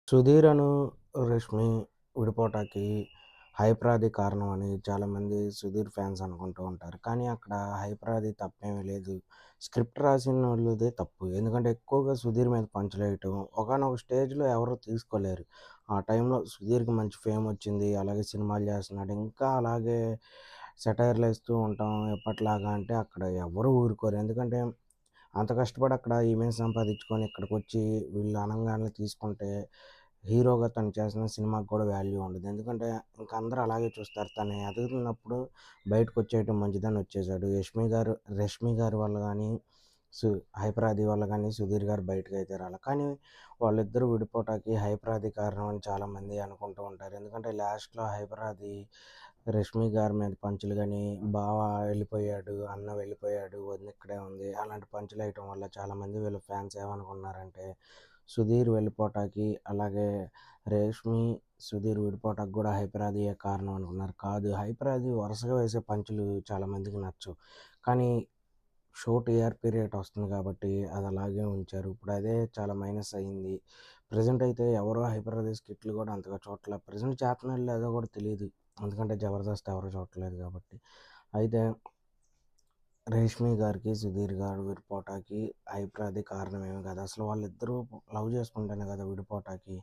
సుధీర్ రష్మి విడిపోవటానికి హైపరాది కారణం అని చాలామంది సుధీర్ ఫ్యాన్స్ అనుకుంటూ ఉంటారు. కానీ అక్కడ హైపరాది తప్పేమీ లేదు. స్క్రిప్ట్ రాసినోళ్ళదే తప్పు. ఎందుకంటే ఎక్కువగా సుధీర్ మీద పంచులేయటం ఒకానొక స్టేజ్‌లో ఎవరు తీసుకోలేరు. ఆ టైంలో సుధీర్‌కి మంచి ఫేమ్ వచ్చింది. అలాగే సినిమాలు చేస్తున్నాడు. ఇంకా అలాగే సెటైర్‌లేస్తూ ఉంటాం ఎప్పటిలాగా అంటే అక్కడ ఎవ్వరు ఊరుకోరు. ఎందుకంటే అంత కష్టపడి అక్కడ ఇమేజ్ సంపాదించుకొని ఇక్కడికొచ్చి వీళ్ళు అనంగానే తీసుకుంటే హీరోగా తను చేసిన సినిమాకి కూడా వాల్యూ ఉండదు. ఎందుకంటే ఇంక అందరూ అలాగే చూస్తారు. తను ఎదుగుతున్నప్పుడు బయటకొచ్చేయటం మంచిదని వచ్చేసాడు. రష్మి గారి వల్ల గానీ, సు హైపరాది వల్ల గానీ సుధీర్ గారు బయటకైతే రాలా. కానీ వాళ్ళిద్దరూ విడిపోవటానికి హైపరాది కారణం అని చాలామంది అనుకుంటూ ఉంటారు. ఎందుకంటే లాస్ట్‌లో హైపరాది రష్మి గారి మీద పంచులు గాని, బావ వెళ్ళిపోయాడు, అన్న వెళ్ళిపోయాడు, వదిన ఇక్కడే ఉంది. అలాంటి పంచులేయటం వల్ల చాలామంది వీళ్ళ ఫ్యాన్స్ ఏమనుకున్నారంటే, సుధీర్ వెళ్ళిపోవటానికి అలాగే రేష్మి, సుధీర్ విడిపోవటానికి గూడా హైపరాదియే కారణం అనుకున్నారు. కాదు, హైపరాది వరుసగా వేసే పంచులు చాలామందికి నచ్చవు. కానీ షో టీఆర్‌పీ రేట్ వస్తుంది కాబట్టి అది అలాగే ఉంచారు. ఇప్పుడు అదే చాలా మైనస్ అయింది. ప్రెజెంట్ అయితే ఎవరు హైపరాది స్కిట్‌లు గూడా అంతగా చూడట్ల. ప్రెజెంట్ చేత్తన్నారో లేదో గూడా తెలీదు. ఎందుకంటే 'జబర్దస్త్' ఎవరు చూడట్లేదు కాబట్టి. అయితే రేష్మి గారికి, సుధీర్ గారు విడిపోవటానికి హైపరాది కారణమేమి కాదు. అసలు వాళ్ళిద్దరూ లవ్ చేసుకుంటేనే కదా విడిపోవటానికి.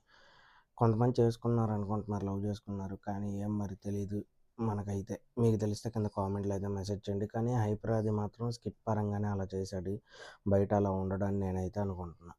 కొంతమంది చేసుకున్నారనుకుంటున్నారు, లవ్ చేసుకున్నారు. కానీ ఏం మరి తెలీదు మనకైతే. మీకు తెలిస్తే కింద కామెంట్‌లో అయితే మెసేజ్ చేయండి. కానీ హైపరాది మాత్రం స్కిట్ పరంగానే అలా చేశాడు. బయట అలా ఉండడని నేనైతే అనుకుంటున్నా.